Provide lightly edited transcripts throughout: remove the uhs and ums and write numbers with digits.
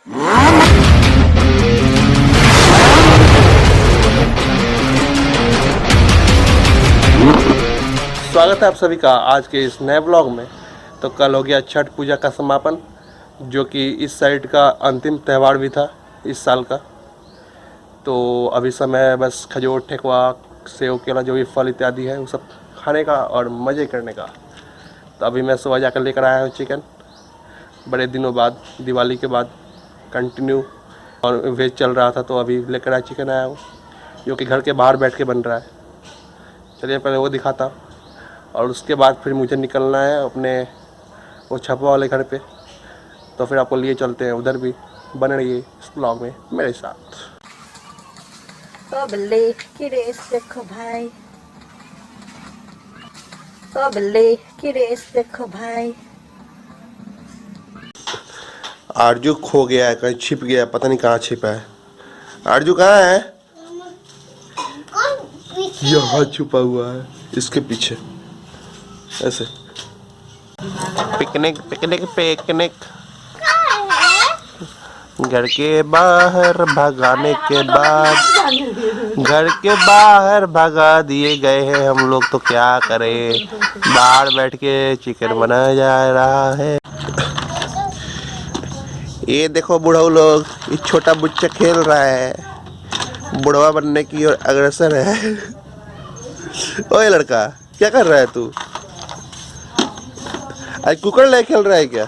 स्वागत है आप सभी का आज के इस नए ब्लॉग में। तो कल हो गया छठ पूजा का समापन, जो कि इस साइड का अंतिम त्यौहार भी था इस साल का। तो अभी समय बस खजूर, ठेकुआ, सेव, केला, जो भी फल इत्यादि है वो सब खाने का और मज़े करने का। तो अभी मैं सुबह जाकर लेकर आया हूँ चिकन, बड़े दिनों बाद, दिवाली के बाद कंटिन्यू और वेज चल रहा था, तो अभी लेकर आया चिकन आया हूँ, जो कि घर के बाहर बैठ के बन रहा है। चलिए पहले वो दिखाता और उसके बाद फिर मुझे निकलना है अपने वो छपवा वाले घर पे। तो फिर आपको लिए चलते हैं उधर भी, बन रही है इस ब्लॉग में मेरे साथ। तो बिल्ली की रेस देखो भाई, तो बिल्ली की रेस देखो भाई। आरजू खो गया है, कहीं छिप गया है, पता नहीं कहाँ छिपा है। आरजू कहाँ है? यहाँ छुपा हुआ है, इसके पीछे ऐसे। पिकनिक पिकनिक पिकनिक, घर के बाहर भगाने के बाद, घर के बाहर भगा दिए गए हैं हम लोग, तो क्या करें, बाहर बैठ के चिकन बनाया जा रहा है। ये देखो बुढ़ऊ लोग, ये छोटा बच्चा खेल रहा है, बुढ़वा बनने की ओर अग्रसर है। ओए लड़का, क्या कर रहा है तू? आज कुकर ले खेल रहा है क्या?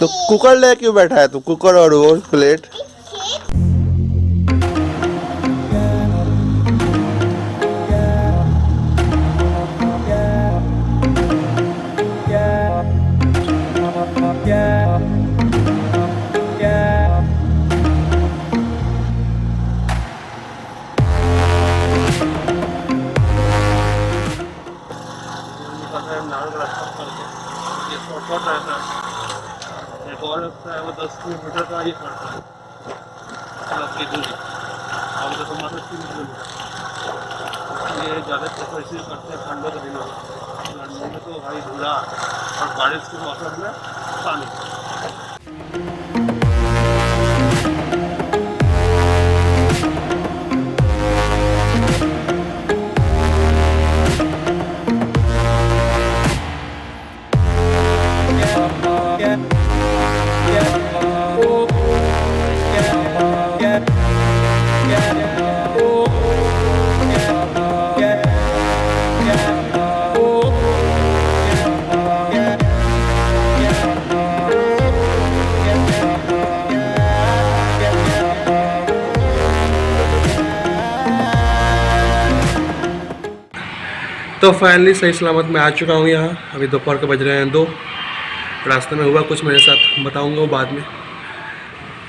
तो कुकर ले क्यों बैठा है तू? कुकर और वो प्लेट। एक और लगता है वो 10 किलोमीटर का ही पड़ता है आपकी दूरी, और तो मात्र 3 किलोमीटर। इसलिए ज़्यादा प्रेफर इसलिए करते हैं ठंडों के दिनों में। ठंडों में तो भाई धुला और बारिश के मौसम में पानी। तो फाइनली सही सलामत मैं आ चुका हूँ यहाँ। अभी दोपहर के बज रहे हैं 2। रास्ते में हुआ कुछ मेरे साथ, बताऊँगा वो बाद में।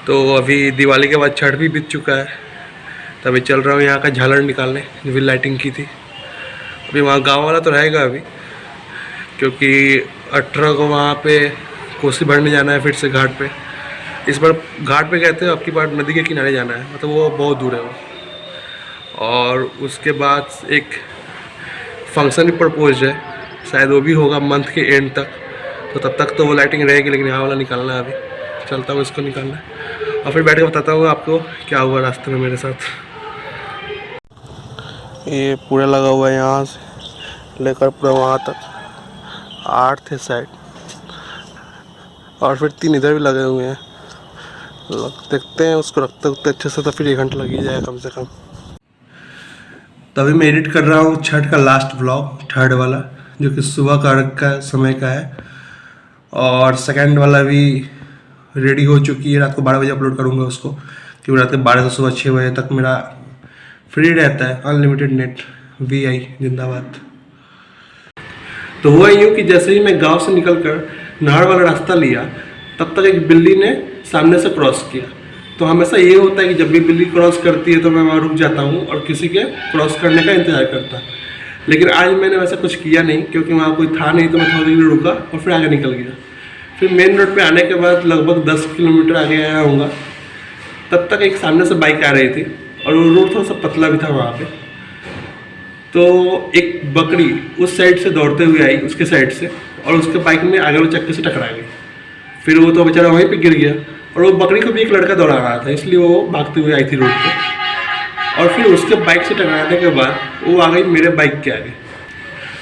तो अभी दिवाली के बाद छठ भी बीत चुका है, तो अभी चल रहा हूँ यहाँ का झालर निकालने, जो भी लाइटिंग की थी। अभी वहाँ गांव वाला तो रहेगा अभी, क्योंकि 18 को वहाँ पे कोसी भरने जाना है फिर से घाट पे। इस बार घाट पे कहते हैं, अब की बार नदी के किनारे जाना है, मतलब वो बहुत दूर है वो। और उसके बाद एक फंक्शन भी प्रपोज है, शायद वो भी होगा मंथ के एंड तक, तो तब तक तो वो लाइटिंग रहेगी, लेकिन यहाँ वाला निकालना है। अभी चलता हूँ, इसको निकालना है और फिर बैठ के बताता हूँ आपको क्या हुआ रास्ते में मेरे साथ। ये पूरा लगा हुआ है यहाँ से लेकर पूरा वहाँ तक, 8 थे शायद, और फिर 3 इधर भी लगे हुए हैं। देखते हैं उसको रखते रखते अच्छे से, तो फिर 1 घंटा लग ही जाएगा कम से कम। तभी मैं एडिट कर रहा हूँ छठ का लास्ट ब्लॉग, 3rd वाला, जो कि सुबह का समय का है, और 2nd वाला भी रेडी हो चुकी है। रात को 12 बजे अपलोड करूँगा उसको, क्योंकि रात के 12 से सुबह 6 बजे तक मेरा फ्री रहता है, अनलिमिटेड नेट, VI जिंदाबाद। तो हुआ यूँ कि जैसे ही मैं गांव से निकलकर नहर वाला रास्ता लिया, तब तक एक बिल्ली ने सामने से क्रॉस किया। तो हमेशा ये होता है कि जब भी बिल्ली क्रॉस करती है तो मैं वहाँ रुक जाता हूँ और किसी के क्रॉस करने का इंतज़ार करता। लेकिन आज मैंने वैसा कुछ किया नहीं, क्योंकि वहाँ कोई था नहीं, तो मैं थोड़ी देर रुका और फिर आगे निकल गया। फिर मेन रोड पे आने के बाद लगभग 10 किलोमीटर आगे आया होऊंगा, तब तक एक सामने से बाइक आ रही थी और वो रोड थोड़ा सा पतला भी था वहाँ पे। तो एक बकरी उस साइड से दौड़ते हुए आई, उसके साइड से, और उसके बाइक में आगे वाले चक्के से टकरा गई। फिर वो तो बेचारा वहीं पे गिर गया, और वो बकरी को भी एक लड़का दौड़ा रहा था, इसलिए वो भागते हुए आई थी रोड पे। और फिर उसके बाइक से टकराने के बाद वो आ गई मेरे बाइक के आगे।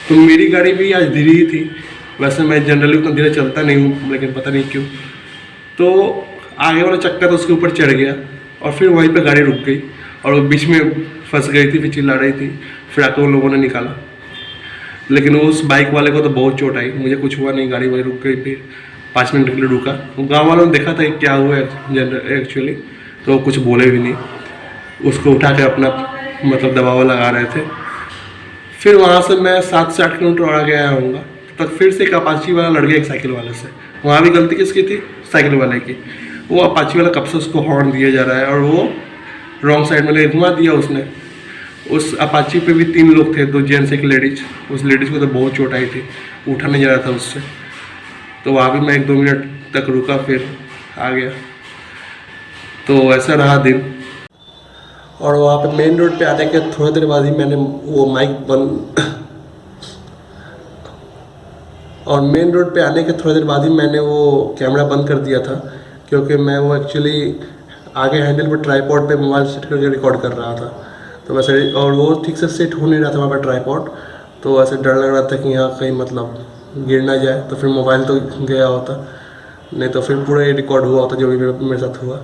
तो मेरी गाड़ी भी आज धीरे ही थी, वैसे मैं जनरली उतना धीरे चलता नहीं हूँ, लेकिन पता नहीं क्यों तो आगे वाला चक्का तो उसके ऊपर चढ़ गया, और फिर वहीं पे गाड़ी रुक गई और वो बीच में फंस गई थी, फिर चिल्ला रही थी। फिर आके उन लोगों ने निकाला, लेकिन उस बाइक वाले को तो बहुत चोट आई, मुझे कुछ हुआ नहीं, गाड़ी वहीं रुक गई। फिर 5 मिनट के लिए रुका, गाँव वालों ने देखा था कि क्या हुआ एक्चुअली, तो वो कुछ बोले भी नहीं, उसको उठा के अपना मतलब दबाव लगा रहे थे। फिर वहाँ से मैं 7 से 8 किलोमीटर और आगे आया हूँगा, तब फिर से एक अपाची वाला लड़ गया एक साइकिल वाले से। वहाँ भी गलती किसकी थी? साइकिल वाले की। वो अपाची वाला कब से उसको हॉर्न दिया जा रहा है, और वो रॉन्ग साइड में ले घुमा दिया उसने। उस अपाची पे भी 3 लोग थे, 2 जेंट्स एक लेडीज। उस लेडीज़ को तो बहुत चोट आई थी, उठा नहीं जा रहा था उससे। तो वहाँ भी मैं 1-2 मिनट तक रुका, फिर आ गया। तो ऐसा रहा दिन। और वहाँ पे मेन रोड पे आने के थोड़ी देर बाद ही मैंने वो माइक बंद और मेन रोड पे आने के थोड़ी देर बाद ही मैंने वो कैमरा बंद कर दिया था, क्योंकि मैं वो एक्चुअली आगे हैंडल पर ट्राईपॉड पे मोबाइल सेट करके रिकॉर्ड कर रहा था। तो वैसे और वो ठीक से सेट हो नहीं रहा था वहाँ पर ट्राईपॉड, तो ऐसे डर लग रहा था कि यहाँ कहीं मतलब गिर ना जाए, तो फिर मोबाइल तो गया होता, नहीं तो फिर पूरा रिकॉर्ड हुआ होता जो भी मेरे साथ हुआ।